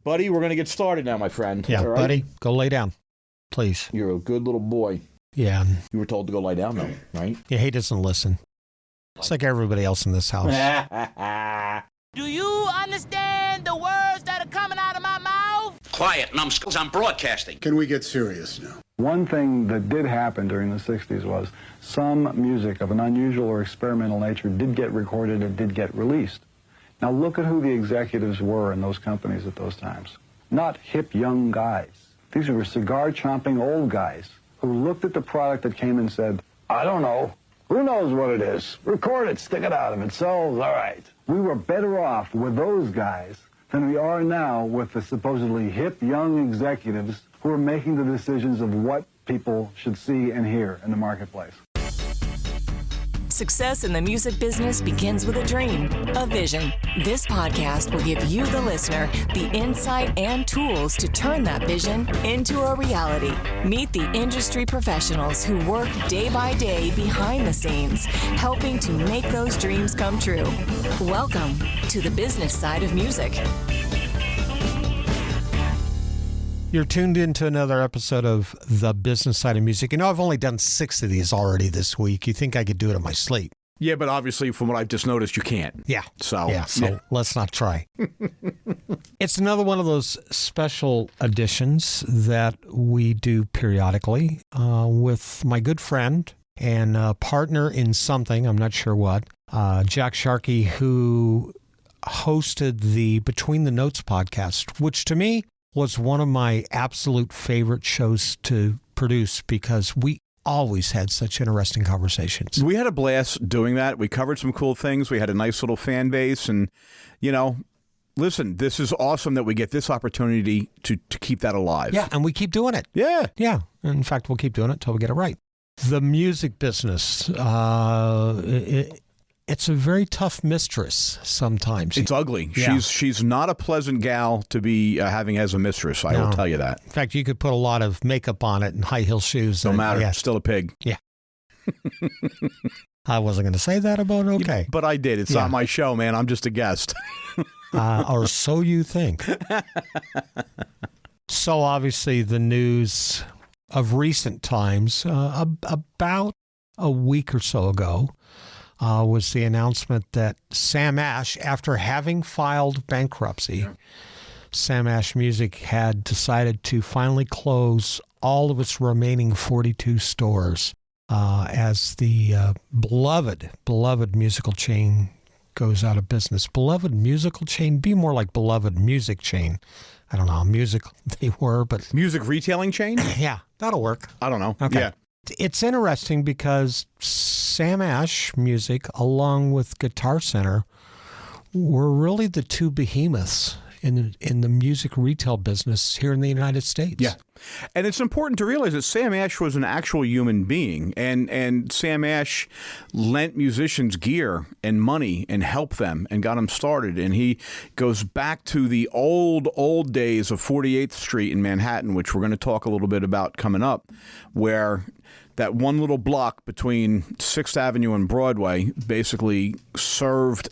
Buddy, we're going to get started now, my friend. Yeah, right? buddy, go lay down, please. You're a good little boy. Yeah. You were told to go lie down, though, right? Yeah, he doesn't listen. It's like everybody else in this house. Do you understand the words that are coming out of my mouth? Quiet, numbskulls, I'm broadcasting. Can we get serious now? One thing that did happen during the 60s was some music of an unusual or experimental nature did get recorded and did get released. Now look at who the executives were in those companies at those times. Not hip young guys. These were cigar-chomping old guys who looked at the product that came and said, I don't know. Who knows what it is? Record it, stick it out. If it sells, all right. We were better off with those guys than we are now with the supposedly hip young executives who are making the decisions of what people should see and hear in the marketplace. Success in the music business begins with a dream, a vision. This podcast will give you, the listener, the insight and tools to turn that vision into a reality. Meet the industry professionals who work day by day behind the scenes, helping to make those dreams come true. Welcome to the business side of music. You're tuned into another episode of The Business Side of Music. You know, I've only done 6 of these already this week. You think I could do it in my sleep? Yeah, but obviously, from what I've just noticed, you can't. Yeah. So Let's not try. It's another one of those special editions that we do periodically with my good friend and partner in something, I'm not sure what, Jack Sharkey, who hosted the Between the Notes podcast, which to me was one of my absolute favorite shows to produce because we always had such interesting conversations. We had a blast doing that. We covered some cool things. We had a nice little fan base. And, you know, listen, this is awesome that we get this opportunity to keep that alive. Yeah, and we keep doing it. Yeah. Yeah. In fact, we'll keep doing it until we get it right. The music business, it's a very tough mistress sometimes. It's ugly. Yeah. She's not a pleasant gal to be having as a mistress. I will tell you that. In fact, you could put a lot of makeup on it and high heel shoes. Don't matter. Yeah. Still a pig. Yeah. I wasn't going to say that about it. Okay. But I did. It's not my show, man. I'm just a guest. Or so you think. So obviously the news of recent times, about a week or so ago, was the announcement that Sam Ash, after having filed bankruptcy, Sam Ash Music had decided to finally close all of its remaining 42 stores as the beloved musical chain goes out of business. Beloved musical chain? Be more like beloved music chain. I don't know how musical they were, but... Music retailing chain? Yeah, that'll work. I don't know. Okay. Yeah. It's interesting because Sam Ash Music, along with Guitar Center, were really the two behemoths in the music retail business here in the United States. Yeah. And it's important to realize that Sam Ash was an actual human being, and Sam Ash lent musicians gear and money and helped them and got them started. And he goes back to the old days of 48th Street in Manhattan, which we're going to talk a little bit about coming up, where that one little block between 6th Avenue and Broadway basically served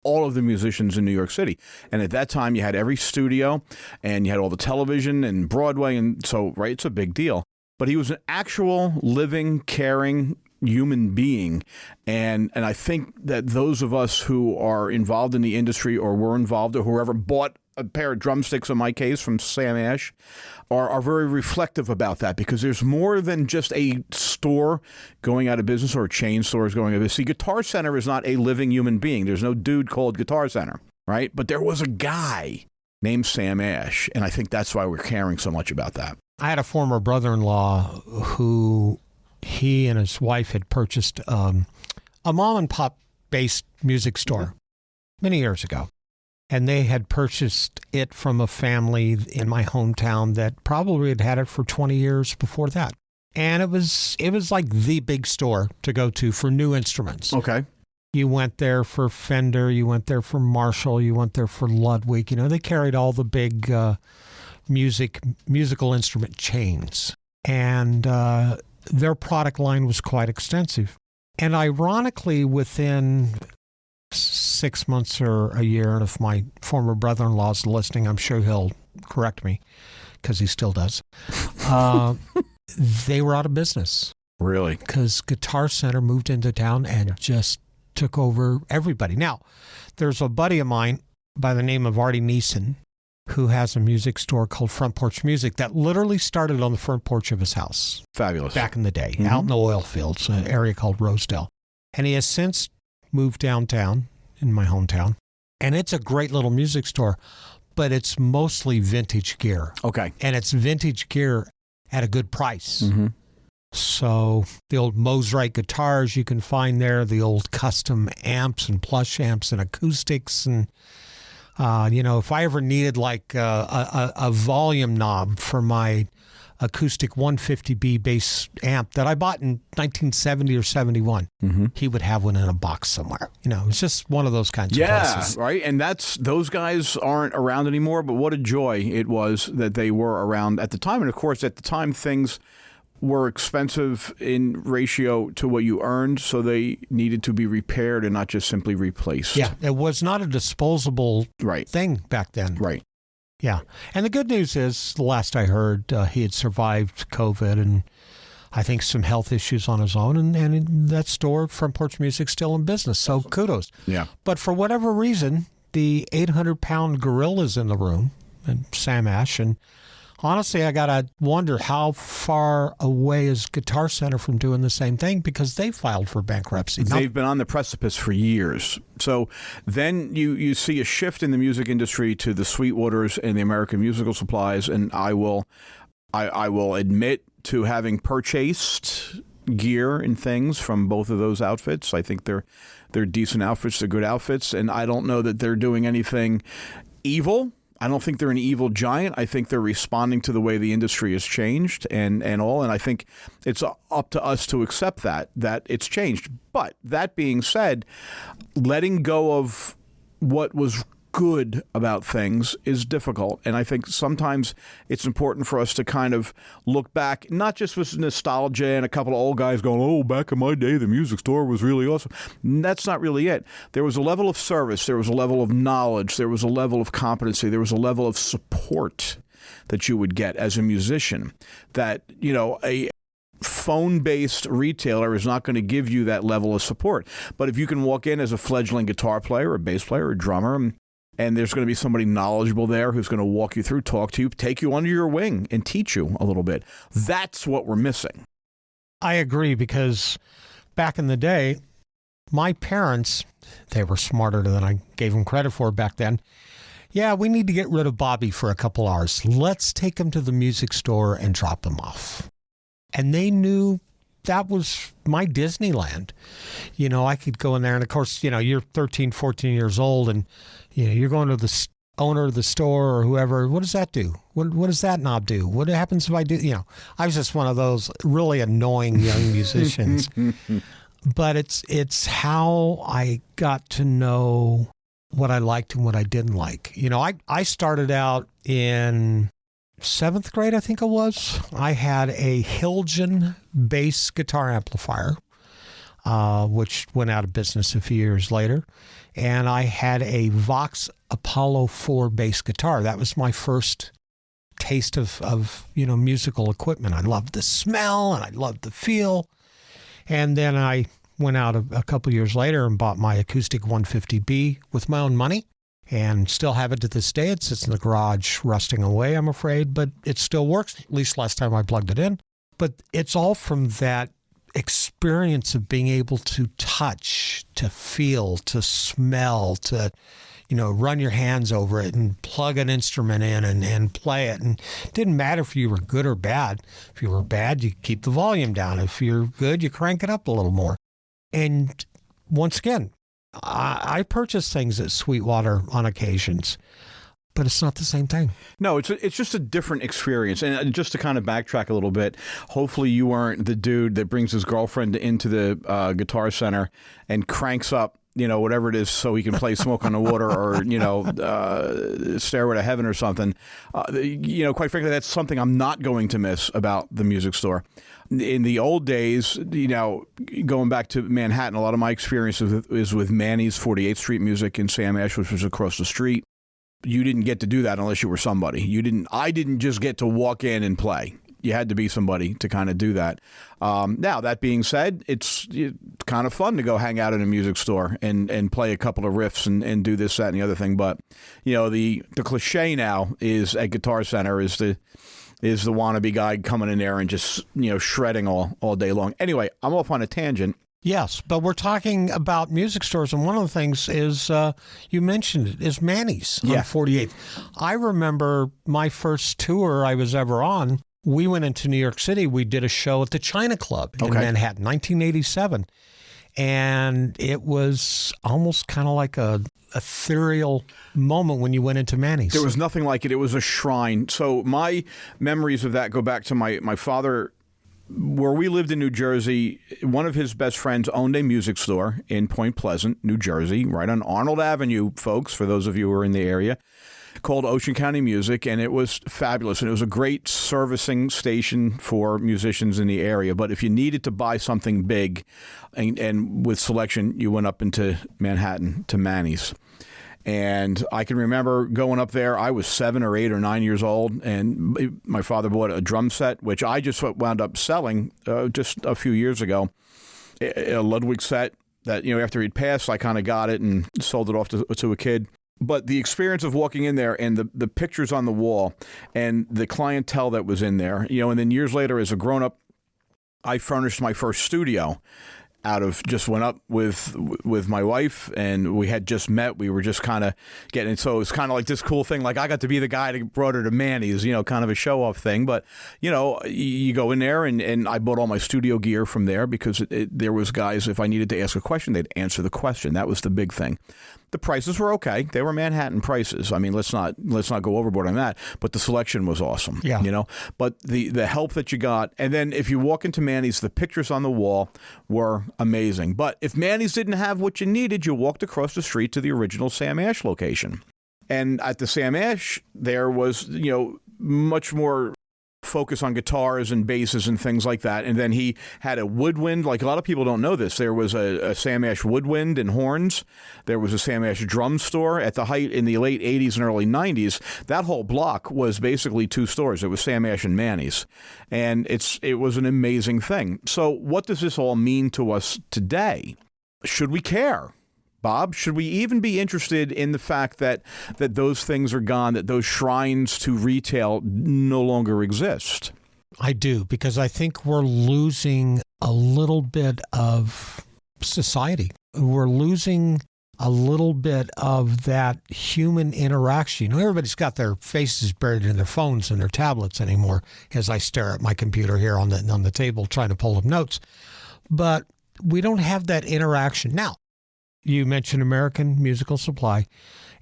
all of the musicians in New York City. And at that time, you had every studio, and you had all the television and Broadway, and so, right, it's a big deal. But he was an actual living, caring human being. And I think that those of us who are involved in the industry or were involved or whoever bought a pair of drumsticks, in my case, from Sam Ash, are very reflective about that, because there's more than just a store going out of business or chain stores going out of business. See, Guitar Center is not a living human being. There's no dude called Guitar Center, right? But there was a guy named Sam Ash, and I think that's why we're caring so much about that. I had a former brother-in-law who he and his wife had purchased a mom-and-pop-based music store many years ago. And they had purchased it from a family in my hometown that probably had had it for 20 years before that. And it was like the big store to go to for new instruments. Okay. You went there for Fender, you went there for Marshall, you went there for Ludwig. You know, they carried all the big musical instrument chains. And their product line was quite extensive. And ironically, within 6 months or a year, and if my former brother-in-law's listening, I'm sure he'll correct me, because he still does. They were out of business. Really? Because Guitar Center moved into town and just took over everybody. Now, there's a buddy of mine by the name of Artie Neeson who has a music store called Front Porch Music that literally started on the front porch of his house. Fabulous. Back in the day, out in the oil fields, an area called Rosedale. And he has since moved downtown in my hometown. And it's a great little music store, but it's mostly vintage gear. Okay. And it's vintage gear at a good price. Mm-hmm. So the old Mosrite guitars you can find there, the old custom amps and plush amps and acoustics. And, if I ever needed like a volume knob for my acoustic 150B bass amp that I bought in 1970 or 71, he would have one in a box somewhere. It's just one of those kinds of places. Yeah, right. And those guys aren't around anymore, but what a joy it was that they were around at the time. And of course, at the time, things were expensive in ratio to what you earned, so they needed to be repaired and not just simply replaced. Yeah, it was not a disposable thing back then. Right. Yeah. And the good news is, the last I heard, he had survived COVID and I think some health issues on his own. And that store, Front Porch Music, still in business. So kudos. Yeah. But for whatever reason, the 800-pound gorilla's in the room, and Sam Ash. And honestly, I got to wonder how far away is Guitar Center from doing the same thing, because they filed for bankruptcy. They've been on the precipice for years. So then you see a shift in the music industry to the Sweetwaters and the American Musical Supplies, and I will admit to having purchased gear and things from both of those outfits. I think they're decent outfits, they're good outfits, and I don't know that they're doing anything evil. I don't think they're an evil giant. I think they're responding to the way the industry has changed and all. And I think it's up to us to accept that it's changed. But that being said, letting go of what was good about things is difficult. And I think sometimes it's important for us to kind of look back, not just with nostalgia and a couple of old guys going, oh, back in my day, the music store was really awesome. That's not really it. There was a level of service. There was a level of knowledge. There was a level of competency. There was a level of support that you would get as a musician that, a phone-based retailer is not going to give you that level of support. But if you can walk in as a fledgling guitar player, a bass player, a drummer, and there's going to be somebody knowledgeable there who's going to walk you through, talk to you, take you under your wing, and teach you a little bit. That's what we're missing. I agree, because back in the day, my parents, they were smarter than I gave them credit for back then. Yeah, we need to get rid of Bobby for a couple hours. Let's take him to the music store and drop him off. And they knew that was my Disneyland. I could go in there, and of course, you're 13, 14 years old, and you're going to the owner of the store or whoever. What does that do? What does that knob do? What happens if I do? I was just one of those really annoying young musicians. But it's how I got to know what I liked and what I didn't like. I started out in 7th grade, I think it was. I had a Hilgen bass guitar amplifier, which went out of business a few years later. And I had a Vox Apollo 4 bass guitar. That was my first taste of musical equipment. I loved the smell and I loved the feel. And then I went out a couple years later and bought my acoustic 150B with my own money, and still have it to this day. It sits in the garage rusting away, I'm afraid, but it still works, at least last time I plugged it in. But it's all from that experience of being able to touch, to feel, to smell, to, run your hands over it and plug an instrument in and play it. And it didn't matter if you were good or bad. If you were bad, you keep the volume down. If you're good, you crank it up a little more. And once again, I purchase things at Sweetwater on occasions, but it's not the same thing. No, it's just a different experience. And just to kind of backtrack a little bit, hopefully you weren't the dude that brings his girlfriend into the Guitar Center and cranks up, whatever it is so he can play Smoke on the Water or, Stairway to Heaven or something. Quite frankly, that's something I'm not going to miss about the music store. In the old days, going back to Manhattan, a lot of my experience is with Manny's 48th Street Music in Sam Ash, which was across the street. you didn't get to do that unless you were somebody. I didn't just get to walk in and play. You had to be somebody to kind of do that. Now, that being said, it's kind of fun to go hang out in a music store and play a couple of riffs and do this, that, and the other thing. But, the cliche now is at Guitar Center is the wannabe guy coming in there and just, shredding all day long. Anyway, I'm off on a tangent. Yes, but we're talking about music stores, and one of the things is, you mentioned it, is Manny's on 48th. I remember my first tour I was ever on, we went into New York City. We did a show at the China Club in Manhattan, 1987, and it was almost kind of like a ethereal moment when you went into Manny's. There was nothing like it. It was a shrine. So my memories of that go back to my father. Where we lived in New Jersey, one of his best friends owned a music store in Point Pleasant, New Jersey, right on Arnold Avenue, folks, for those of you who are in the area, called Ocean County Music, and it was fabulous. And it was a great servicing station for musicians in the area. But if you needed to buy something big and with selection, you went up into Manhattan to Manny's. And I can remember going up there. I was 7 or 8 or 9 years old, and my father bought a drum set, which I just wound up selling just a few years ago. A Ludwig set that, after he'd passed, I kind of got it and sold it off to a kid. But the experience of walking in there and the pictures on the wall and the clientele that was in there, and then years later as a grown-up, I furnished my first studio. Went up with my wife, and we had just met. We were just kind of getting, so it was kind of like this cool thing. Like I got to be the guy that brought her to Manny's, kind of a show off thing. But, you go in there and I bought all my studio gear from there because there was guys, if I needed to ask a question, they'd answer the question. That was the big thing. The prices were okay. They were Manhattan prices. I mean, let's not go overboard on that. But the selection was awesome. Yeah. But the help that you got, and then if you walk into Manny's, the pictures on the wall were amazing. But if Manny's didn't have what you needed, you walked across the street to the original Sam Ash location. And at the Sam Ash, there was, much more focus on guitars and basses and things like that. And then he had a woodwind. Like a lot of people don't know this. There was a Sam Ash woodwind and horns. There was a Sam Ash drum store at the height in the late 80s and early 90s. That whole block was basically 2 stores. It was Sam Ash and Manny's. And it was an amazing thing. So what does this all mean to us today? Should we care? Bob, should we even be interested in the fact that those things are gone, that those shrines to retail no longer exist? I do, because I think we're losing a little bit of society. We're losing a little bit of that human interaction. Everybody's got their faces buried in their phones and their tablets anymore, as I stare at my computer here on the table trying to pull up notes. But we don't have that interaction. Now, you mentioned American Musical Supply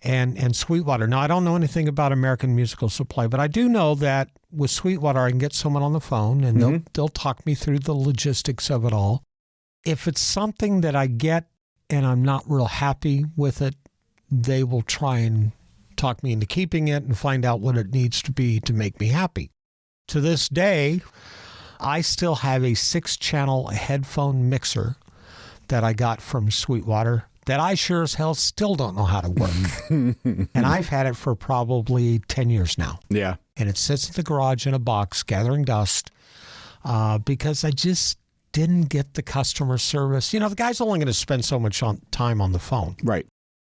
and Sweetwater. Now, I don't know anything about American Musical Supply, but I do know that with Sweetwater, I can get someone on the phone and they'll talk me through the logistics of it all. If it's something that I get and I'm not real happy with it, they will try and talk me into keeping it and find out what it needs to be to make me happy. To this day, I still have a 6-channel headphone mixer that I got from Sweetwater that I sure as hell still don't know how to work. And I've had it for probably 10 years now. Yeah. And it sits in the garage in a box gathering dust because I just didn't get the customer service. The guy's only going to spend so much time on the phone. Right.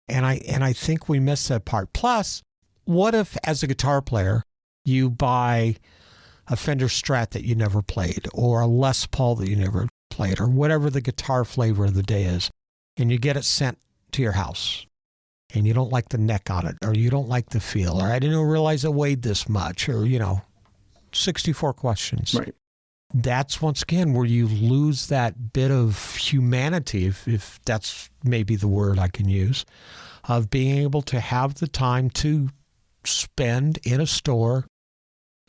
And I think we miss that part. Plus, what if as a guitar player, you buy a Fender Strat that you never played or a Les Paul that you never played or whatever the guitar flavor of the day is, and you get it sent to your house and you don't like the neck on it or you don't like the feel or I didn't realize it weighed this much or, 64 questions. Right. That's once again where you lose that bit of humanity, if that's maybe the word I can use, of being able to have the time to spend in a store.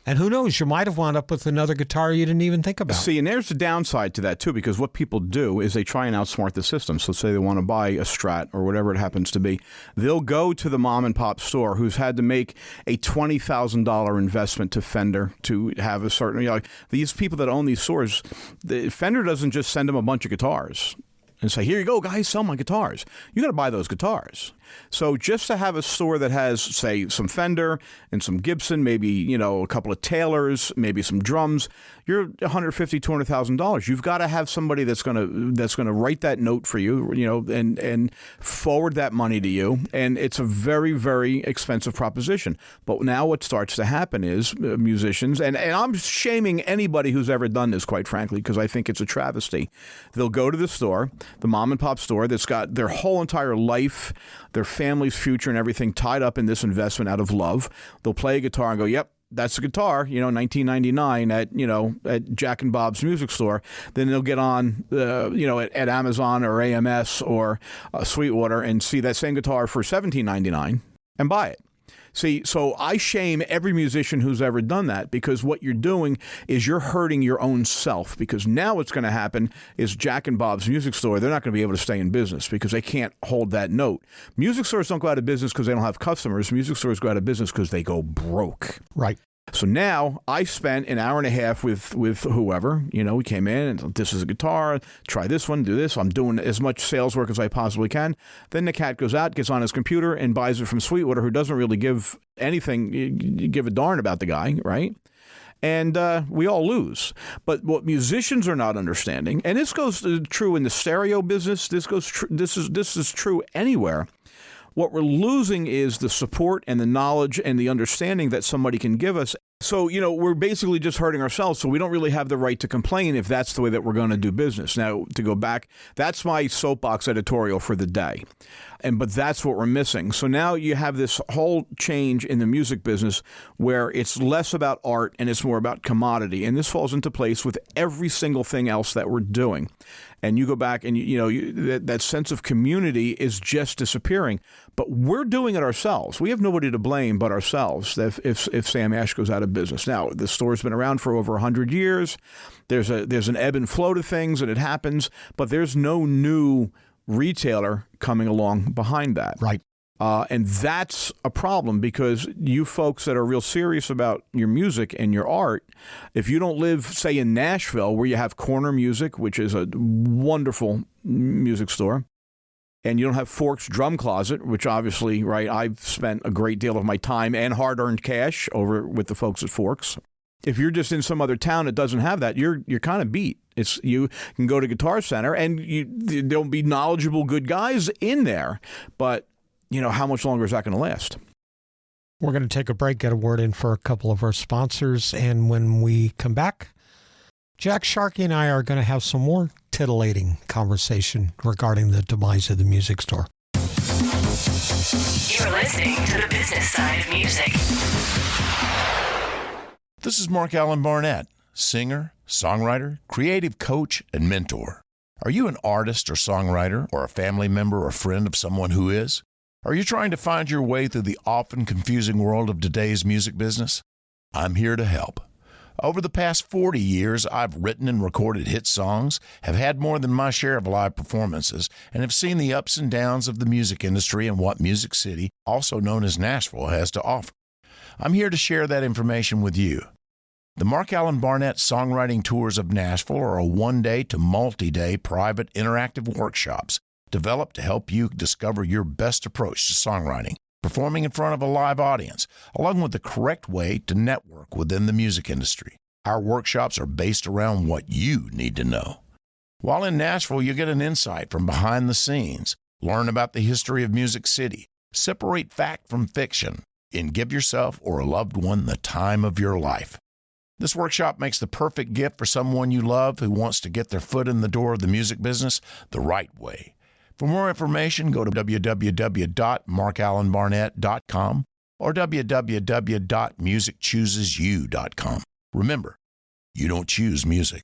And who knows, you might have wound up with another guitar you didn't even think about. See, and there's the downside to that, too, because what people do is they try and outsmart the system. So say they want to buy a Strat or whatever it happens to be. They'll go to the mom-and-pop store who's had to make a $20,000 investment to Fender to have a certain, these people that own these stores, Fender doesn't just send them a bunch of guitars and say, here you go, guys, sell my guitars. You got to buy those guitars. So just to have a store that has, say, some Fender and some Gibson, maybe, a couple of Taylors, maybe some drums, you're $150,000, $200,000. You've got to have somebody that's gonna write that note for you, and forward that money to you. And it's a very, very expensive proposition. But now what starts to happen is musicians, and I'm shaming anybody who's ever done this, quite frankly, because I think it's a travesty. They'll go to the store, the mom and pop store that's got their whole entire life, their family's future and everything tied up in this investment out of love. They'll play a guitar and go, yep, that's a guitar, $19.99 at Jack and Bob's music store. Then they'll get on, at Amazon or AMS or Sweetwater and see that same guitar for $17.99 and buy it. See, so I shame every musician who's ever done that, because what you're doing is you're hurting your own self, because now what's going to happen is Jack and Bob's music store, they're not going to be able to stay in business because they can't hold that note. Music stores don't go out of business because they don't have customers. Music stores go out of business because they go broke. Right. So now I spent an hour and a half with whoever, we came in and this is a guitar, try this one, do this. I'm doing as much sales work as I possibly can. Then the cat goes out, gets on his computer and buys it from Sweetwater, who doesn't really give a darn about the guy, right? And we all lose. But what musicians are not understanding, and this goes true in the stereo business, this is true anywhere. What we're losing is the support and the knowledge and the understanding that somebody can give us. So, we're basically just hurting ourselves. So we don't really have the right to complain if that's the way that we're going to do business. Now, to go back, that's my soapbox editorial for the day. But that's what we're missing. So now you have this whole change in the music business where it's less about art and it's more about commodity. And this falls into place with every single thing else that we're doing. And you go back and, that sense of community is just disappearing. But we're doing it ourselves. We have nobody to blame but ourselves if Sam Ash goes out of business. Now, the store's been around for over 100 years. There's an ebb and flow to things, and it happens. But there's no new retailer coming along behind that. Right. And that's a problem, because you folks that are real serious about your music and your art, if you don't live, say, in Nashville, where you have Corner Music, which is a wonderful music store, and you don't have Forks Drum Closet, which obviously, right, I've spent a great deal of my time and hard-earned cash over with the folks at Forks. If you're just in some other town that doesn't have that, you're kind of beat. You can go to Guitar Center, and there'll be knowledgeable, good guys in there, but how much longer is that going to last? We're going to take a break, get a word in for a couple of our sponsors, and when we come back, Jack, Sharkey, and I are going to have some more titillating conversation regarding the demise of the music store. You're listening to the business side of music. This is Mark Allen Barnett, singer, songwriter, creative coach, and mentor. Are you an artist or songwriter, or a family member or friend of someone who is? Are you trying to find your way through the often confusing world of today's music business? I'm here to help. Over the past 40 years, I've written and recorded hit songs, have had more than my share of live performances, and have seen the ups and downs of the music industry and what Music City, also known as Nashville, has to offer. I'm here to share that information with you. The Mark Allen Barnett Songwriting Tours of Nashville are a one-day to multi-day private interactive workshops developed to help you discover your best approach to songwriting, performing in front of a live audience, along with the correct way to network within the music industry. Our workshops are based around what you need to know. While in Nashville, you get an insight from behind the scenes, learn about the history of Music City, separate fact from fiction, and give yourself or a loved one the time of your life. This workshop makes the perfect gift for someone you love who wants to get their foot in the door of the music business the right way. For more information, go to www.markallenbarnett.com or www.musicchoosesyou.com. Remember, you don't choose music.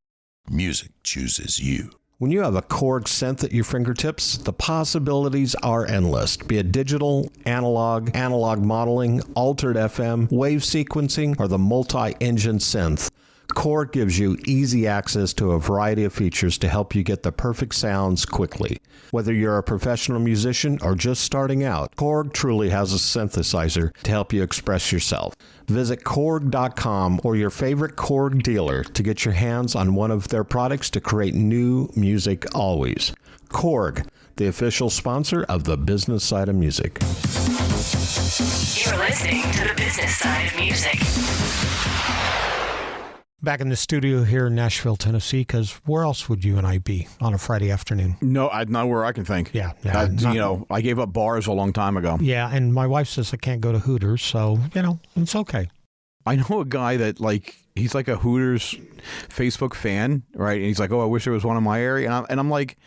Music chooses you. When you have a Korg synth at your fingertips, the possibilities are endless. Be it digital, analog modeling, altered FM, wave sequencing, or the multi-engine synth, Korg gives you easy access to a variety of features to help you get the perfect sounds quickly. Whether you're a professional musician or just starting out, Korg truly has a synthesizer to help you express yourself. Visit Korg.com or your favorite Korg dealer to get your hands on one of their products to create new music always. Korg, the official sponsor of the business side of music. You're listening to the business side of music. Back in the studio here in Nashville, Tennessee, because where else would you and I be on a Friday afternoon? No, not where I can think. Yeah. I gave up bars a long time ago. Yeah, and my wife says I can't go to Hooters, so, it's okay. I know a guy that, he's like a Hooters Facebook fan, right? And he's like, oh, I wish there was one in my area. And I'm like,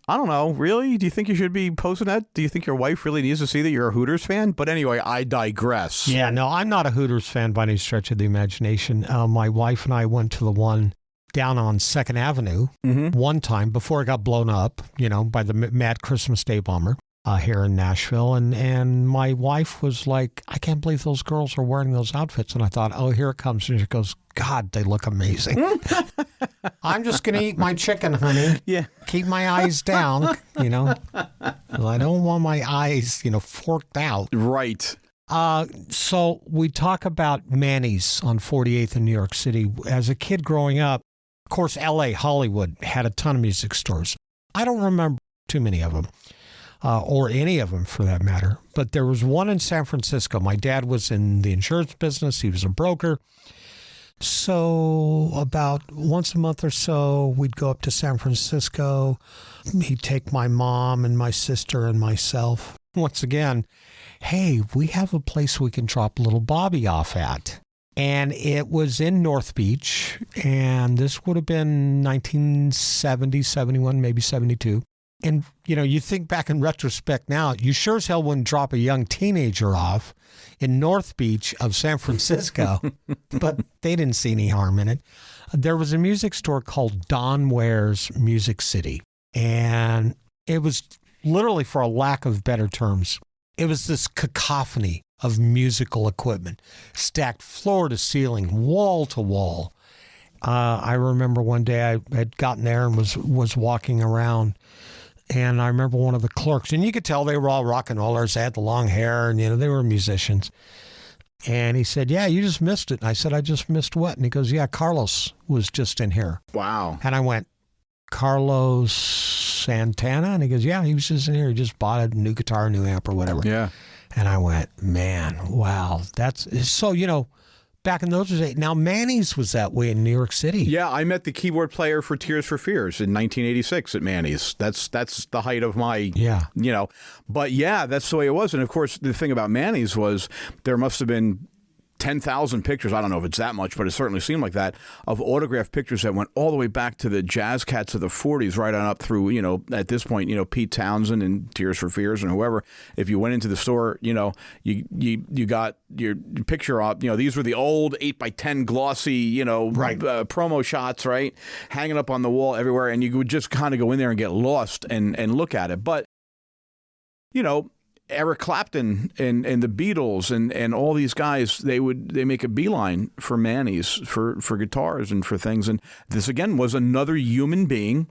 I don't know, really? Do you think you should be posting that? Do you think your wife really needs to see that you're a Hooters fan? But anyway, I digress. Yeah, no, I'm not a Hooters fan by any stretch of the imagination. My wife and I went to the one down on 2nd Avenue one time before it got blown up, by the Mad Christmas Day bomber here in Nashville. And my wife was like, I can't believe those girls are wearing those outfits. And I thought, oh, here it comes. And she goes, God, they look amazing. I'm just going to eat my chicken, honey. Yeah. Keep my eyes down, I don't want my eyes, forked out. Right. So we talk about Manny's on 48th in New York City. As a kid growing up, of course, L.A., Hollywood had a ton of music stores. I don't remember too many of them, or any of them for that matter. But there was one in San Francisco. My dad was in the insurance business. He was a broker. So about once a month or so, we'd go up to San Francisco. He'd take my mom and my sister and myself. Once again, hey, we have a place we can drop little Bobby off at. And it was in North Beach, and this would have been 1970, 71, maybe 72. And, you think back in retrospect now, you sure as hell wouldn't drop a young teenager off in North Beach of San Francisco, but they didn't see any harm in it. There was a music store called Don Ware's Music City, and it was literally, for a lack of better terms, it was this cacophony of musical equipment, stacked floor to ceiling, wall to wall. I remember one day I had gotten there and was walking around, and I remember one of the clerks, and you could tell they were all rock and rollers. They had the long hair, and, they were musicians. And he said, yeah, you just missed it. And I said, I just missed what? And he goes, yeah, Carlos was just in here. Wow. And I went, Carlos Santana? And he goes, yeah, he was just in here. He just bought a new guitar, a new amp or whatever. Yeah. And I went, man, wow. That's so, back in those days. Now, Manny's was that way in New York City. Yeah, I met the keyboard player for Tears for Fears in 1986 at Manny's. That's the height of my, But yeah, that's the way it was. And of course, the thing about Manny's was there must have been 10,000 pictures, I don't know if it's that much, but it certainly seemed like that, of autographed pictures that went all the way back to the jazz cats of the 40s, right on up through, at this point, Pete Townsend and Tears for Fears and whoever. If you went into the store, you got your picture up. These were the old 8x10 glossy, promo shots, right? Hanging up on the wall everywhere. And you would just kind of go in there and get lost and look at it. But, Eric Clapton and the Beatles and all these guys, they make a beeline for Manny's for guitars and for things. And this again was another human being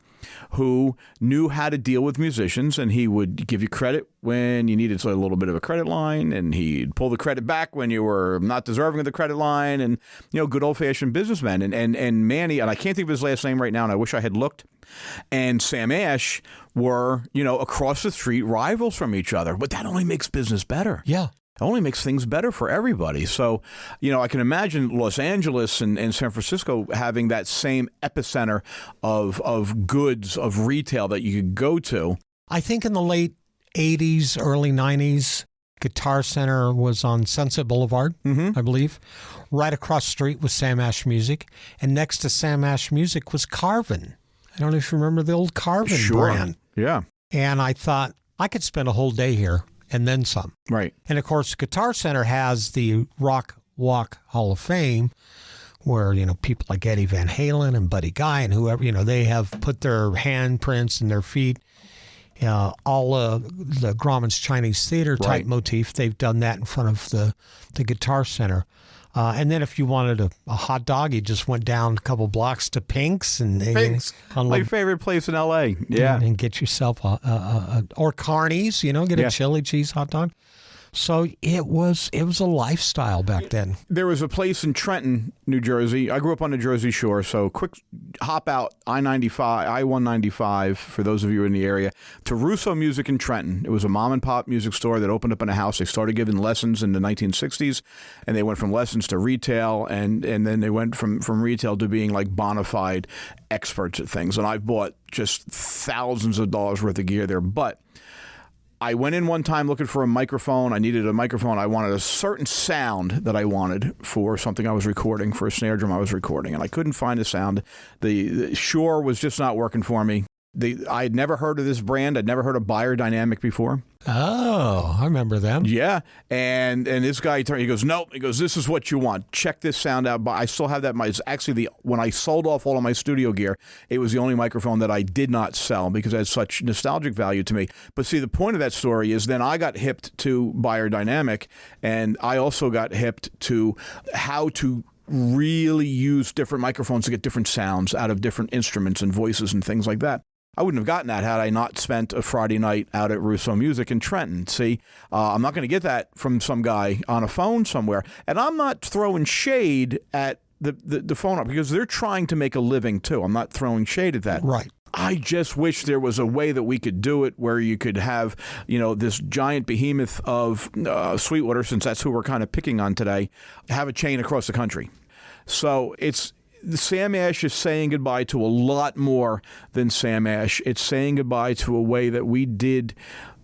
who knew how to deal with musicians, and he would give you credit when you needed a little bit of a credit line, and he'd pull the credit back when you were not deserving of the credit line, and good old-fashioned businessman. And Manny, and I can't think of his last name right now, and I wish I had looked, and Sam Ash were across the street rivals from each other, but that only makes business better. Yeah. It only makes things better for everybody. So, I can imagine Los Angeles and San Francisco having that same epicenter of goods, of retail that you could go to. I think in the late 80s, early 90s, Guitar Center was on Sunset Boulevard, I believe. Right across the street was Sam Ash Music. And next to Sam Ash Music was Carvin. I don't know if you remember the old Carvin brand. Yeah. And I thought, I could spend a whole day here. And then some. Right. And of course, Guitar Center has the Rock Walk Hall of Fame, where, people like Eddie Van Halen and Buddy Guy and whoever, they have put their handprints and their feet. All the Grauman's Chinese Theater type motif, they've done that in front of the Guitar Center. And then if you wanted a hot dog, you just went down a couple blocks to Pink's. Pink's, my favorite place in L.A. Yeah. And get yourself or Carney's, get a chili cheese hot dog. So it was a lifestyle back then. There was a place in Trenton, New Jersey. I grew up on the Jersey Shore, so quick hop out I-195 for those of you in the area to Russo Music in Trenton. It was a mom and pop music store that opened up in a house. They started giving lessons in the 1960s, and they went from lessons to retail, and then they went from retail to being like bona fide experts at things. And I bought just thousands of dollars worth of gear there, but I went in one time looking for a microphone. I needed a microphone. I wanted a certain sound that I wanted for something I was recording, for a snare drum I was recording, and I couldn't find the sound. The Shure was just not working for me. I had never heard of this brand. I'd never heard of Beyerdynamic before. Oh, I remember them. Yeah, and this guy, he goes, nope. He goes, this is what you want. Check this sound out. But I still have that. It's actually when I sold off all of my studio gear, it was the only microphone that I did not sell because it had such nostalgic value to me. But see, the point of that story is then I got hipped to Beyerdynamic, and I also got hipped to how to really use different microphones to get different sounds out of different instruments and voices and things like that. I wouldn't have gotten that had I not spent a Friday night out at Russo Music in Trenton. See, I'm not going to get that from some guy on a phone somewhere. And I'm not throwing shade at the phone up because they're trying to make a living too. I'm not throwing shade at that. Right. I just wish there was a way that we could do it where you could have, this giant behemoth of Sweetwater, since that's who we're kind of picking on today, have a chain across the country. So Sam Ash is saying goodbye to a lot more than Sam Ash. It's saying goodbye to a way that we did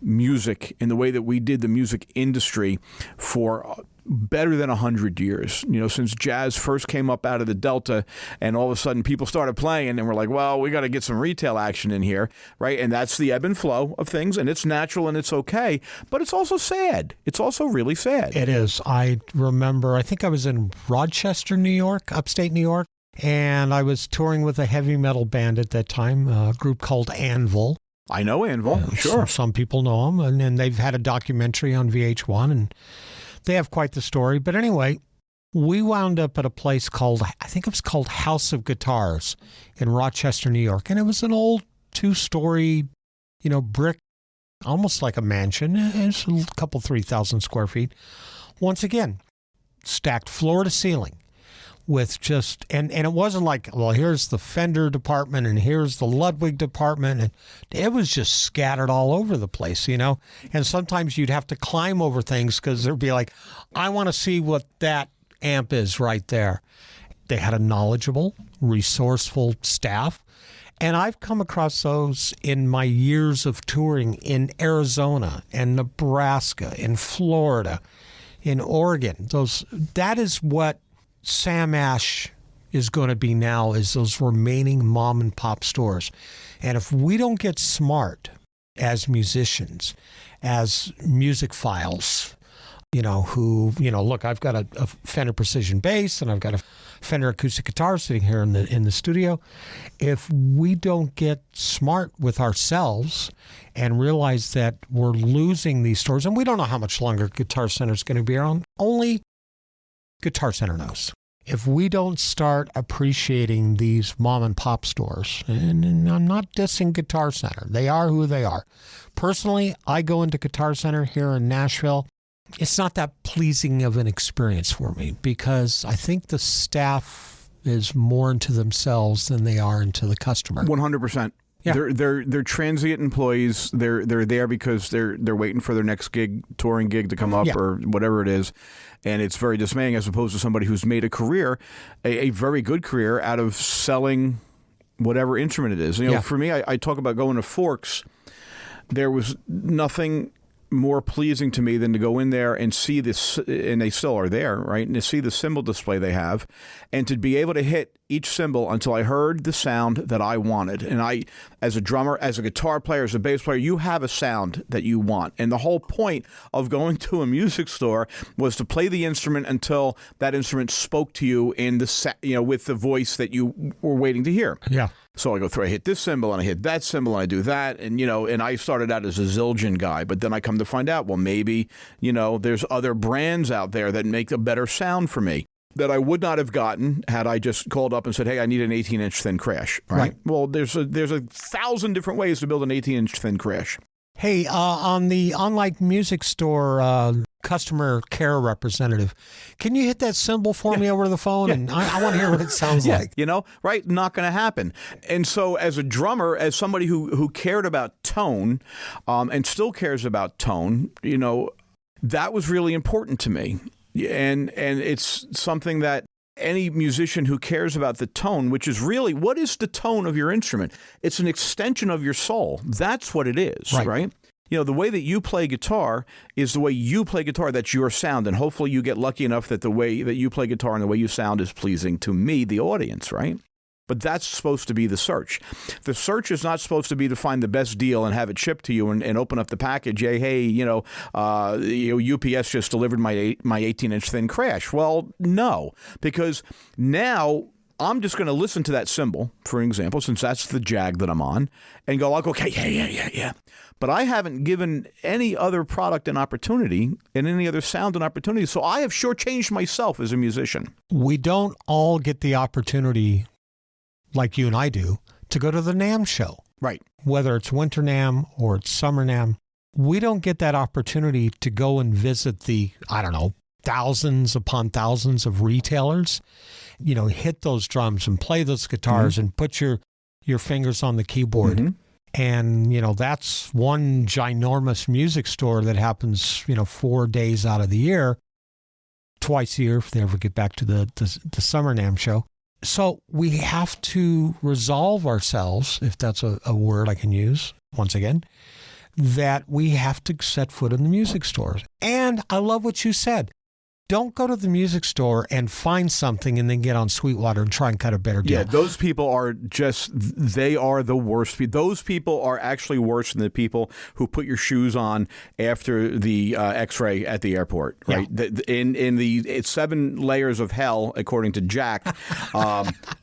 music and the way that we did the music industry for better than 100 years. Since jazz first came up out of the Delta and all of a sudden people started playing and we're like, well, we got to get some retail action in here, right? And that's the ebb and flow of things, and it's natural and it's okay, but it's also sad. It's also really sad. It is. I remember, I think I was in Rochester, New York, upstate New York, and I was touring with a heavy metal band at that time, a group called Anvil. I know Anvil, sure. Some people know them, and they've had a documentary on VH1, and they have quite the story. But anyway, we wound up at a place called, I think it was called House of Guitars in Rochester, New York. And it was an old 2-story, brick, almost like a mansion. It's a couple 3,000 square feet. Once again, stacked floor to ceiling with just, and it wasn't like, well, here's the Fender department and here's the Ludwig department. And it was just scattered all over the place, And sometimes you'd have to climb over things because there'd be like, I want to see what that amp is right there. They had a knowledgeable, resourceful staff. And I've come across those in my years of touring in Arizona and Nebraska, in Florida, in Oregon. That is what Sam Ash is going to be now, is those remaining mom and pop stores. And if we don't get smart as musicians, as music files, look, I've got a Fender Precision bass and I've got a Fender acoustic guitar sitting here in the studio. If we don't get smart with ourselves and realize that we're losing these stores, and we don't know how much longer Guitar Center is going to be around, only Guitar Center knows. If we don't start appreciating these mom and pop stores, and I'm not dissing Guitar Center, they are who they are. Personally, I go into Guitar Center here in Nashville. It's not that pleasing of an experience for me because I think the staff is more into themselves than they are into the customer. 100%. Yeah. They're transient employees. They're there because they're waiting for their next touring gig to come up or whatever it is. And it's very dismaying as opposed to somebody who's made a career, a very good career out of selling whatever instrument it is. For me, I talk about going to Forks. There was nothing more pleasing to me than to go in there and see this, and they still are there, right? And to see the cymbal display they have, and to be able to hit each cymbal until I heard the sound that I wanted. And I, as a drummer, as a guitar player, as a bass player, you have a sound that you want. And the whole point of going to a music store was to play the instrument until that instrument spoke to you in the with the voice that you were waiting to hear. Yeah. So I go through, I hit this cymbal and I hit that cymbal and I do that. And, and I started out as a Zildjian guy, but then I come to find out, well, maybe, there's other brands out there that make a better sound for me that I would not have gotten had I just called up and said, hey, I need an 18-inch thin crash. Right. Well, there's 1,000 different ways to build an 18-inch thin crash. Hey, on the Unlike Music Store customer care representative. Can you hit that symbol for me over the phone? And I want to hear what it sounds like. You know, right? Not going to happen. And so as a drummer, as somebody who cared about tone and still cares about tone, you know, that was really important to me. And it's something that any musician who cares about the tone, which is really, what is the tone of your instrument? It's an extension of your soul. That's what it is, right? You know, the way that you play guitar is the way you play guitar. That's your sound. And hopefully you get lucky enough that the way that you play guitar and the way you sound is pleasing to me, the audience, right? But that's supposed to be the search. The search is not supposed to be to find the best deal and have it shipped to you and open up the package. Hey, UPS just delivered my 18-inch thin crash. Well, no, because now I'm just going to listen to that cymbal, for example, since that's the Jag that I'm on, and go, okay, yeah. But I haven't given any other product an opportunity and any other sound an opportunity, so I have shortchanged myself as a musician. We don't all get the opportunity, like you and I do, to go to the NAMM show. Right. Whether it's Winter NAMM or it's Summer NAMM, we don't get that opportunity to go and visit the, thousands upon thousands of retailers, hit those drums and play those guitars and put your fingers on the keyboard. Mm-hmm. And, that's one ginormous music store that happens, 4 days out of the year, twice a year if they ever get back to the Summer NAMM show. So we have to resolve ourselves, if that's a word I can use once again, that we have to set foot in the music stores. And I love what you said. Don't go to the music store and find something and then get on Sweetwater and try and cut a better deal. Yeah, those people are they are the worst. Those people are actually worse than the people who put your shoes on after the X-ray at the airport, right? Yeah. In the 7 layers of hell, according to Jack,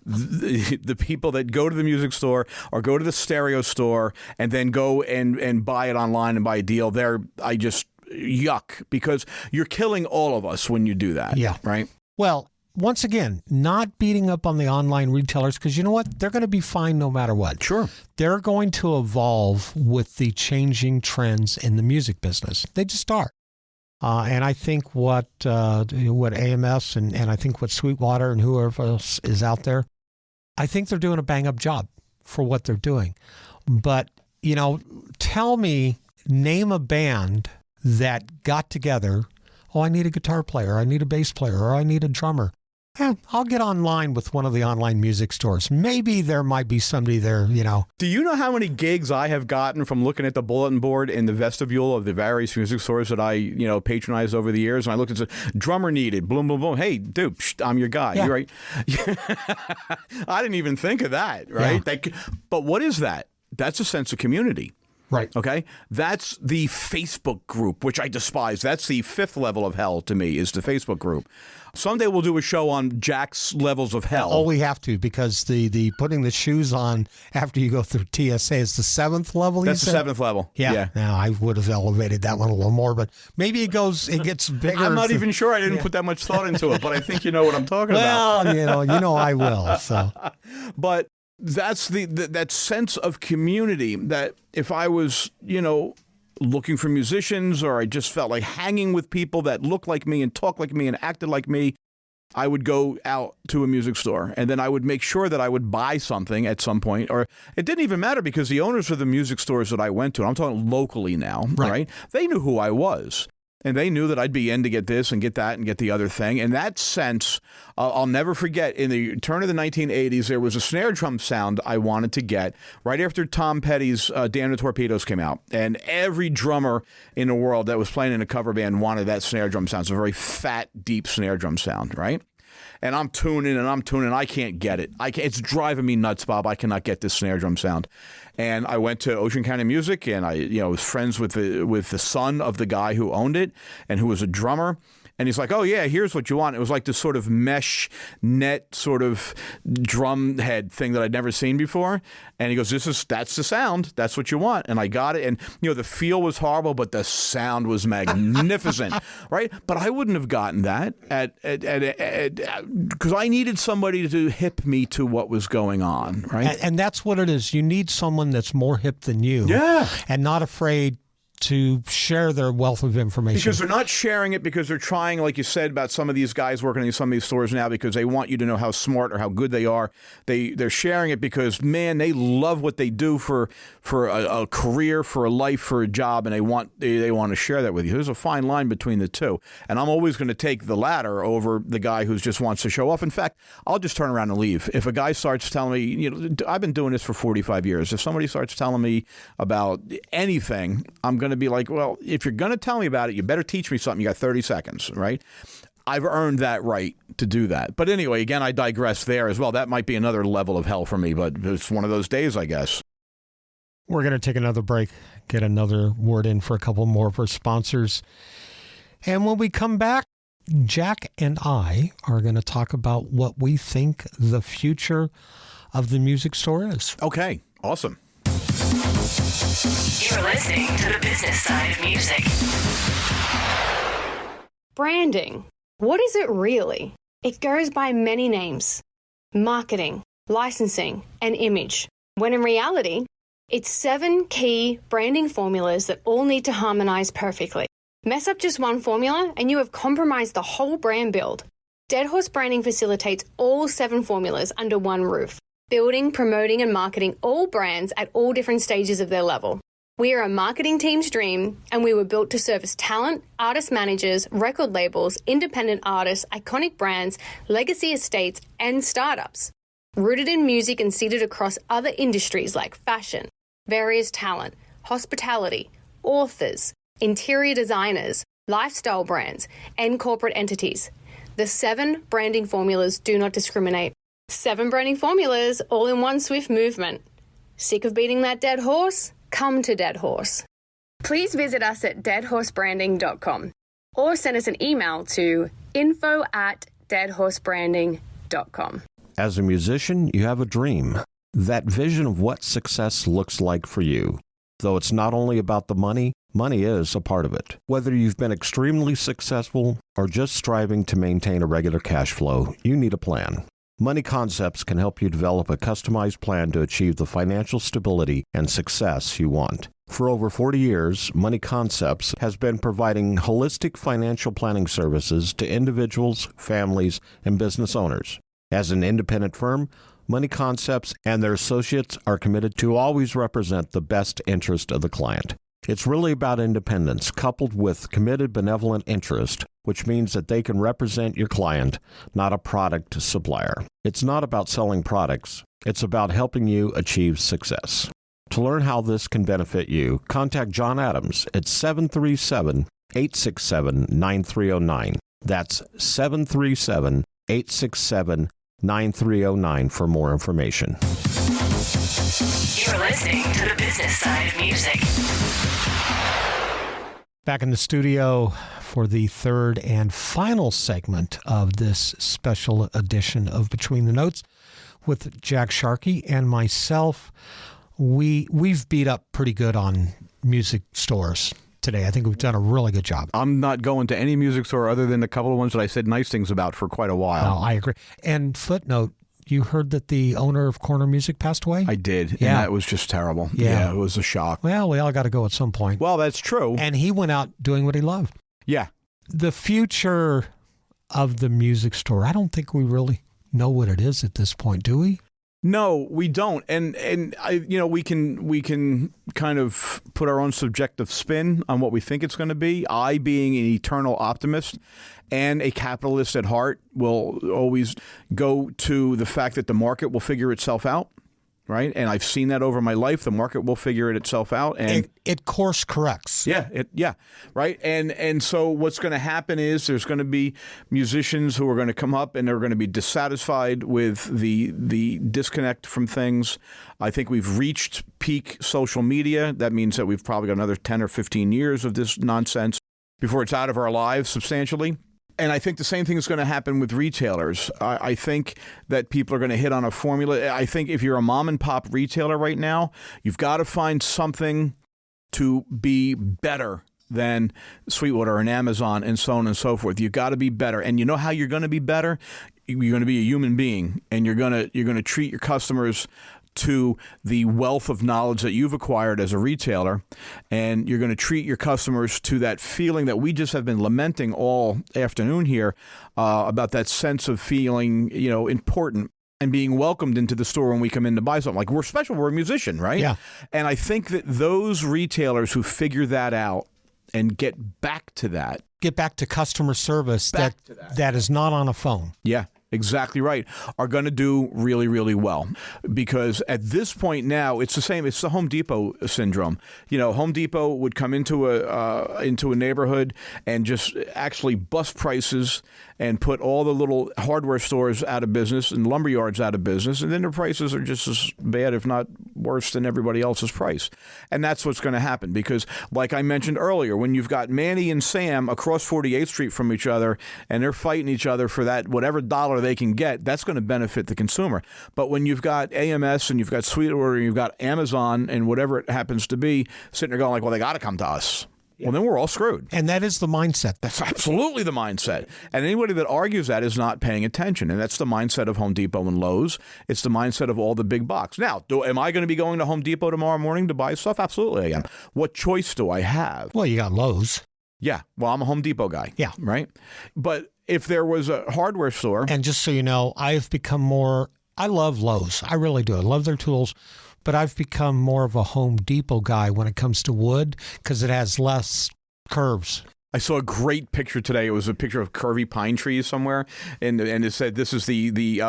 the people that go to the music store or go to the stereo store and then go and buy it online and buy a deal, yuck, because you're killing all of us when you do that. Yeah. Right? Well, once again, not beating up on the online retailers, because you know what? They're going to be fine no matter what. Sure. They're going to evolve with the changing trends in the music business. They just are. And I think what AMS and I think what Sweetwater and whoever else is out there, I think they're doing a bang-up job for what they're doing. But, name a band that got together, I need a guitar player, I need a bass player, or I need a drummer. I'll get online with one of the online music stores. Maybe there might be somebody there, Do you know how many gigs I have gotten from looking at the bulletin board in the vestibule of the various music stores that I, patronized over the years? And I looked and said, drummer needed, boom, boom, boom. Hey, dude, I'm your guy. Yeah. You're right. I didn't even think of that, right? Yeah. But what is that? That's a sense of community. Right. Okay. That's the Facebook group, which I despise. That's the 5th level of hell to me, is the Facebook group. Someday we'll do a show on Jack's levels of hell. Oh, we have to, because the putting the shoes on after you go through TSA is the 7th level. That's the 7th level. Yeah. Now I would have elevated that one a little more, but maybe it gets bigger. I'm not even sure. I didn't put that much thought into it, but I think you know what I'm talking about. Well, I will. So, but that's that sense of community that if I was, looking for musicians, or I just felt like hanging with people that looked like me and talked like me and acted like me, I would go out to a music store and then I would make sure that I would buy something at some point. Or it didn't even matter, because the owners of the music stores that I went to, I'm talking locally now, right? They knew who I was. And they knew that I'd be in to get this and get that and get the other thing. And that sense, I'll never forget, in the turn of the 1980s, there was a snare drum sound I wanted to get right after Tom Petty's Damn the Torpedoes came out. And every drummer in the world that was playing in a cover band wanted that snare drum sound. It's a very fat, deep snare drum sound, right? And I'm tuning. I can't get it. It's driving me nuts, Bob. I cannot get this snare drum sound. And I went to Ocean County Music, and I was friends with the son of the guy who owned it and who was a drummer. And he's like, oh, yeah, here's what you want. It was like this sort of mesh net sort of drum head thing that I'd never seen before. And he goes, that's the sound. That's what you want. And I got it. And, the feel was horrible, but the sound was magnificent, right? But I wouldn't have gotten that because I needed somebody to hip me to what was going on, right? And that's what it is. You need someone that's more hip than you. Yeah. And not afraid to share their wealth of information. Because they're not sharing it because they're trying, like you said, about some of these guys working in some of these stores now because they want you to know how smart or how good they are. They're sharing it because, man, they love what they do for a career, for a life, for a job, and they want to share that with you. There's a fine line between the two. And I'm always going to take the latter over the guy who just wants to show off. In fact, I'll just turn around and leave. If a guy starts telling me, I've been doing this for 45 years. If somebody starts telling me about anything, I'm going to be like, well, if you're going to tell me about it, you better teach me something. You got 30 seconds, right? I've earned that right to do that. But anyway, again, I digress there as well. That might be another level of hell for me, but it's one of those days, I guess. We're going to take another break, get another word in for a couple more of our sponsors. And when we come back, Jack and I are going to talk about what we think the future of the music store is. Okay, awesome. You're listening to the business side of music. Branding. What is it really? It goes by many names. Marketing, licensing, and image. When in reality, it's 7 key branding formulas that all need to harmonize perfectly. Mess up just one formula and you have compromised the whole brand build. Dead Horse Branding facilitates all 7 formulas under one roof, building, promoting, and marketing all brands at all different stages of their level. We are a marketing team's dream, and we were built to service talent, artist managers, record labels, independent artists, iconic brands, legacy estates, and startups. Rooted in music and seated across other industries like fashion, various talent, hospitality, authors, interior designers, lifestyle brands, and corporate entities. The 7 branding formulas do not discriminate. 7 branding formulas, all in one swift movement. Sick of beating that dead horse? Come to Dead Horse. Please visit us at deadhorsebranding.com or send us an email to info@deadhorsebranding.com. As a musician, you have a dream. That vision of what success looks like for you. Though it's not only about the money, money is a part of it. Whether you've been extremely successful or just striving to maintain a regular cash flow, you need a plan. Money Concepts can help you develop a customized plan to achieve the financial stability and success you want. For over 40 years, Money Concepts has been providing holistic financial planning services to individuals, families, and business owners. As an independent firm, Money Concepts and their associates are committed to always represent the best interest of the client. It's really about independence coupled with committed benevolent interest, which means that they can represent your client, not a product supplier. It's not about selling products. It's about helping you achieve success. To learn how this can benefit you, contact John Adams at 737-867-9309. That's 737-867-9309 for more information. You're listening to the business side of music. Back in the studio for the third and final segment of this special edition of Between the Notes with Jack Sharkey and myself. We've beat up pretty good on music stores today. I think we've done a really good job. I'm not going to any music store other than a couple of ones that I said nice things about for quite a while. No, I agree. And footnote, you heard that the owner of Corner Music passed away? I did, yeah. And that was just terrible. Yeah. It was a shock. Well, we all got to go at some point. Well, that's true. And he went out doing what he loved. Yeah. The future of the music store, I don't think we really know what it is at this point, do we? No, we don't, and we can kind of put our own subjective spin on what we think it's going to be. I, being an eternal optimist and a capitalist at heart, will always go to the fact that the market will figure itself out, right? And I've seen that over my life. The market will figure itself out, and it course corrects. Yeah, right. And so what's going to happen is there's going to be musicians who are going to come up and they're going to be dissatisfied with the disconnect from things. I think we've reached peak social media. That means that we've probably got another 10 or 15 years of this nonsense before it's out of our lives substantially. And I think the same thing is going to happen with retailers. I think that people are going to hit on a formula. I think if you're a mom and pop retailer right now, you've got to find something to be better than Sweetwater and Amazon and so on and so forth. You've got to be better. And you know how you're going to be better? You're going to be a human being, and you're going to treat your customers to the wealth of knowledge that you've acquired as a retailer, and you're going to treat your customers to that feeling that we just have been lamenting all afternoon here about that sense of feeling, important and being welcomed into the store when we come in to buy something. Like, we're special, we're a musician, right? Yeah. And I think that those retailers who figure that out and get back to that, get back to customer service that is not on a phone. Yeah. Exactly right, are going to do really, really well. Because at this point now, it's the same. It's the Home Depot syndrome. Home Depot would come into a neighborhood and just actually bust prices and put all the little hardware stores out of business and lumber yards out of business. And then their prices are just as bad, if not worse, than everybody else's price. And that's what's going to happen. Because like I mentioned earlier, when you've got Manny and Sam across 48th Street from each other and they're fighting each other for that whatever dollar they can get, that's going to benefit the consumer. But when you've got AMS and you've got Sweetwater and you've got Amazon and whatever it happens to be sitting there going like, well, they got to come to us. Well, then we're all screwed. And that is the mindset. That's absolutely the mindset. And anybody that argues that is not paying attention. And that's the mindset of Home Depot and Lowe's. It's the mindset of all the big box. Now, am I going to be going to Home Depot tomorrow morning to buy stuff? Absolutely I am. What choice do I have? Well, you got Lowe's. Yeah. Well, I'm a Home Depot guy. Yeah. Right? But if there was a hardware store. And just so you know, I've become more, I love Lowe's. I really do. I love their tools. But I've become more of a Home Depot guy when it comes to wood because it has less curves. I saw a great picture today. It was a picture of curvy pine trees somewhere, and it said this is the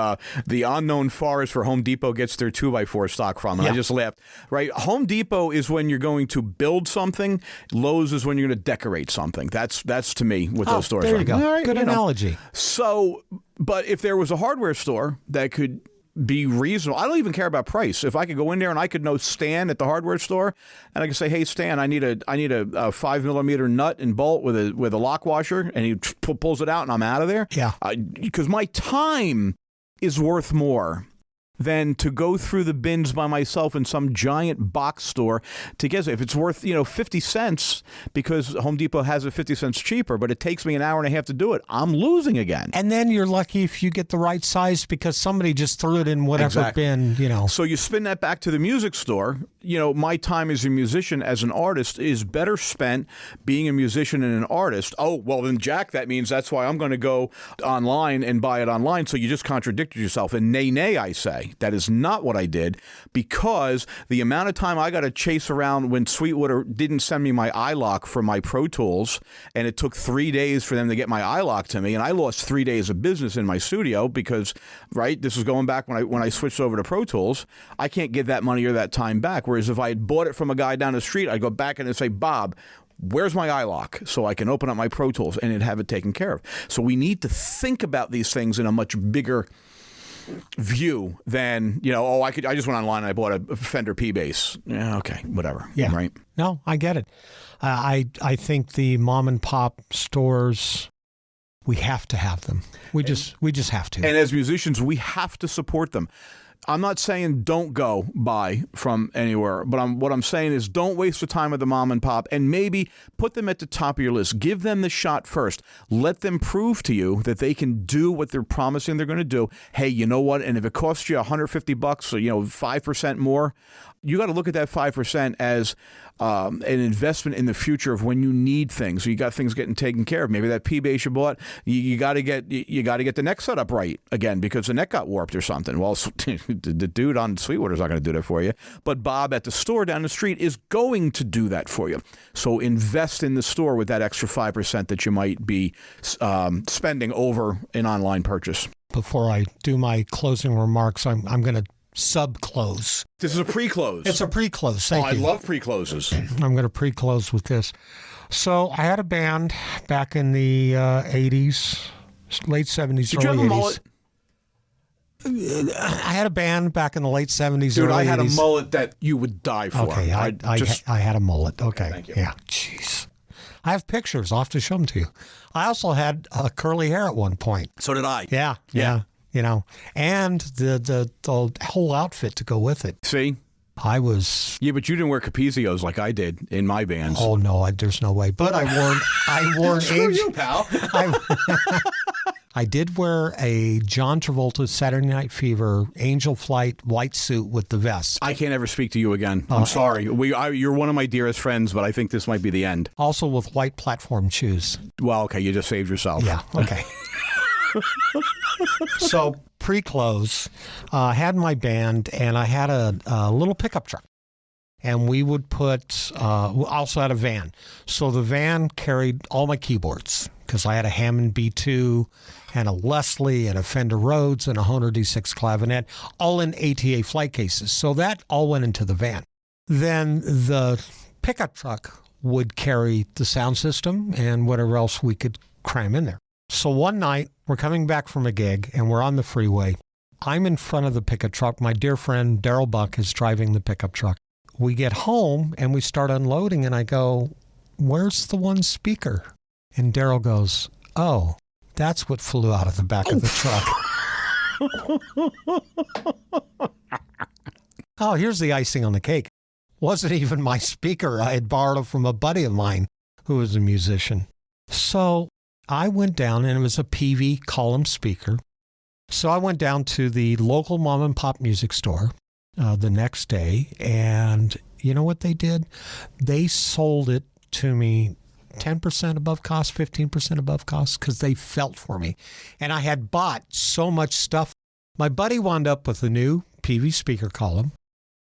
unknown forest where Home Depot gets their 2x4 stock from. And I just laughed. Right, Home Depot is when you're going to build something. Lowe's is when you're going to decorate something. That's to me what those stores are. There you go. Right, good analogy. So, but if there was a hardware store that could be reasonable. I don't even care about price. If I could go in there and I could know Stan at the hardware store, and I could say, "Hey, Stan, I need a 5mm nut and bolt with a lock washer," and he pulls it out, and I'm out of there. Yeah, because my time is worth more than to go through the bins by myself in some giant box store to get it. If it's worth 50 cents because Home Depot has it 50 cents cheaper, but it takes me an hour and a half to do it, I'm losing again. And then you're lucky if you get the right size because somebody just threw it in whatever bin, So you spin that back to the music store. My time as a musician, as an artist, is better spent being a musician and an artist. Oh, well then, Jack, that means that's why I'm going to go online and buy it online. So you just contradicted yourself. And nay, I say. That is not what I did, because the amount of time I got to chase around when Sweetwater didn't send me my iLock for my Pro Tools, and it took 3 days for them to get my iLock to me, and I lost 3 days of business in my studio because, right, this was going back when I switched over to Pro Tools. I can't get that money or that time back, whereas if I had bought it from a guy down the street, I'd go back and I'd say, "Bob, where's my iLock?" so I can open up my Pro Tools and it'd have it taken care of. So we need to think about these things in a much bigger view than, I just went online and I bought a Fender P-Bass. Yeah, okay, whatever. Yeah. Right. No, I get it. I think the mom and pop stores, we have to have them. We just have to. And as musicians, we have to support them. I'm not saying don't go buy from anywhere, but what I'm saying is don't waste the time with the mom and pop, and maybe put them at the top of your list. Give them the shot first. Let them prove to you that they can do what they're promising they're going to do. Hey, you know what? And if it costs you $150 or 5% more, you got to look at that 5% as an investment in the future of when you need things. So you got things getting taken care of. Maybe that P-Bass you bought, you got to get the neck set up right again because the neck got warped or something. Well, the dude on Sweetwater's not going to do that for you, but Bob at the store down the street is going to do that for you. So invest in the store with that extra 5% that you might be spending over an online purchase. Before I do my closing remarks, I'm going to sub-close. This is a pre-close. It's a pre-close. Thank you. I love pre-closes. I'm going to pre-close with this. So I had a band back in the 80s, late 70s, Did early you have a 80s. Mullet? I had a band back in the late 70s, Dude, early 80s. I had a mullet that you would die for. Okay, I had a mullet. Okay. Thank you. Yeah, jeez. I have pictures. I'll have to show them to you. I also had curly hair at one point. So did I. Yeah. And the whole outfit to go with it. See? I was... Yeah, but you didn't wear Capezios like I did in my bands. Oh, no, there's no way. But I wore Screw you, pal. I did wear a John Travolta Saturday Night Fever Angel Flight white suit with the vest. I can't ever speak to you again. I'm sorry. You're one of my dearest friends, but I think this might be the end. Also with white platform shoes. Well, okay, you just saved yourself. Yeah, okay. So pre-close, had my band, and I had a little pickup truck. And we would put, we also had a van. So the van carried all my keyboards because I had a Hammond B2 and a Leslie and a Fender Rhodes and a Hohner D6 clavinet, all in ATA flight cases. So that all went into the van. Then the pickup truck would carry the sound system and whatever else we could cram in there. So one night, we're coming back from a gig and we're on the freeway. I'm in front of the pickup truck. My dear friend Daryl Buck is driving the pickup truck. We get home and we start unloading and I go, "Where's the one speaker?" And Daryl goes, "Oh, that's what flew out of the back of the truck." Oh, here's the icing on the cake. Wasn't even my speaker. I had borrowed it from a buddy of mine who was a musician. So I went down and it was a PV column speaker. So I went down to the local mom and pop music store the next day, and you know what they did? They sold it to me 10% above cost, 15% above cost, because they felt for me. And I had bought so much stuff. My buddy wound up with a new PV speaker column.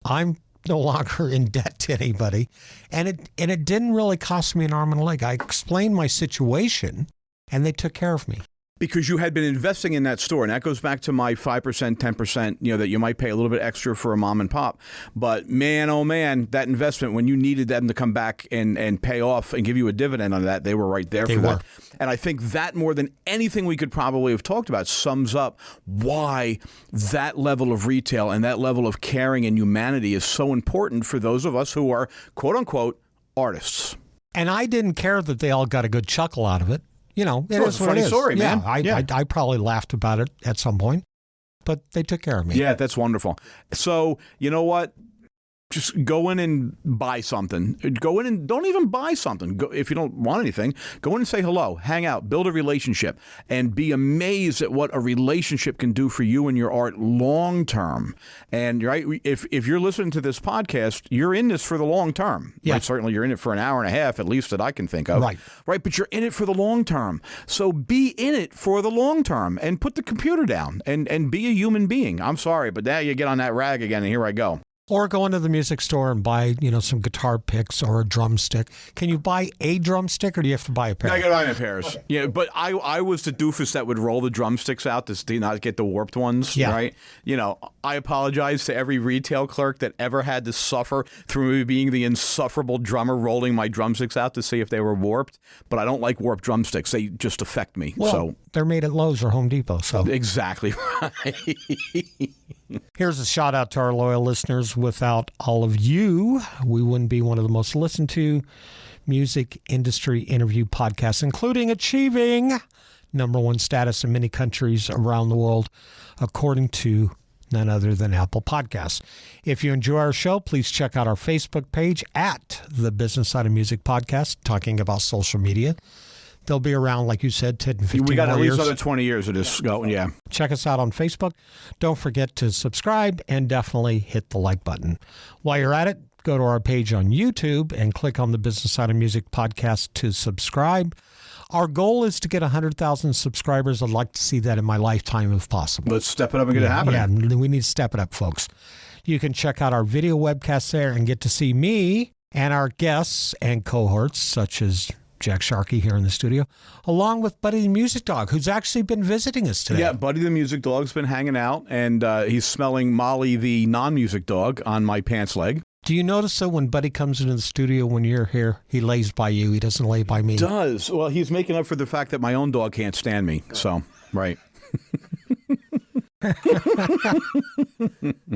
I'm no longer in debt to anybody. And it didn't really cost me an arm and a leg. I explained my situation, and they took care of me. Because you had been investing in that store, and that goes back to my 5%, 10%, that you might pay a little bit extra for a mom and pop. But man, oh man, that investment, when you needed them to come back and pay off and give you a dividend on that, they were right there for that. And I think that more than anything we could probably have talked about sums up why that level of retail and that level of caring and humanity is so important for those of us who are, quote unquote, artists. And I didn't care that they all got a good chuckle out of it. It is what it is. Story, man. I probably laughed about it at some point, but they took care of me. Yeah, that's wonderful. So, you know what? Just go in and buy something. Go in and don't even buy something. Go, if you don't want anything, go in and say hello, hang out, build a relationship, and be amazed at what a relationship can do for you and your art long term. And right, if you're listening to this podcast, you're in this for the long term. Yeah. Right? Certainly you're in it for an hour and a half, at least that I can think of. Right. But you're in it for the long term. So be in it for the long term and put the computer down and be a human being. I'm sorry, but now you get on that rag again, and here I go. Or go into the music store and buy, some guitar picks or a drumstick. Can you buy a drumstick, or do you have to buy a pair? I got to buy a pairs. Okay. Yeah, but I was the doofus that would roll the drumsticks out to not get the warped ones. Yeah. Right. I apologize to every retail clerk that ever had to suffer through me being the insufferable drummer rolling my drumsticks out to see if they were warped. But I don't like warped drumsticks. They just affect me. Well, so they're made at Lowe's or Home Depot. So exactly right. Here's a shout out to our loyal listeners. Without all of you, we wouldn't be one of the most listened to music industry interview podcasts, including achieving #1 status in many countries around the world, according to none other than Apple Podcasts. If you enjoy our show, please check out our Facebook page at the Business Side of Music Podcast, talking about social media. They'll be around, like you said, 10 and 15 We got more at least years. another 20 years of this going, yeah. Check us out on Facebook. Don't forget to subscribe and definitely hit the like button. While you're at it, go to our page on YouTube and click on the Business Side of Music Podcast to subscribe. Our goal is to get 100,000 subscribers. I'd like to see that in my lifetime if possible. Let's step it up and get it happening. Yeah, we need to step it up, folks. You can check out our video webcast there and get to see me and our guests and cohorts, such as Jack Sharkey here in the studio, along with Buddy the Music Dog, who's actually been visiting us today. Yeah, Buddy the Music Dog's been hanging out, and he's smelling Molly the non-music dog on my pants leg. Do you notice that when Buddy comes into the studio when you're here, he lays by you, he doesn't lay by me? Does. Well, he's making up for the fact that my own dog can't stand me, so, right.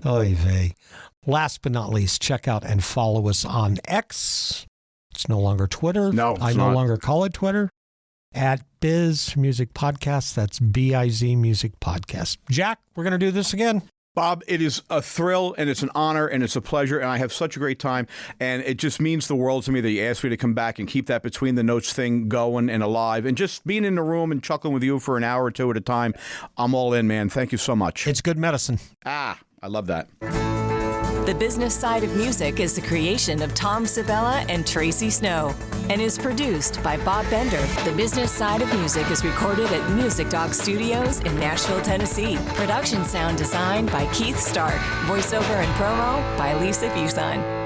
Oy vey. Last but not least, check out and follow us on X. It's no longer Twitter. No, I no longer call it Twitter. At Biz Music Podcast. That's BIZ Music Podcast. Jack, we're going to do this again. Bob, it is a thrill, and it's an honor, and it's a pleasure, and I have such a great time, and it just means the world to me that you asked me to come back and keep that Between the Notes thing going and alive, and just being in the room and chuckling with you for an hour or two at a time. I'm all in, man. Thank you so much. It's good medicine. I love that. The Business Side of Music is the creation of Tom Sabella and Tracy Snow and is produced by Bob Bender. The Business Side of Music is recorded at Music Dog Studios in Nashville, Tennessee. Production sound designed by Keith Stark. Voiceover and promo by Lisa Fuson.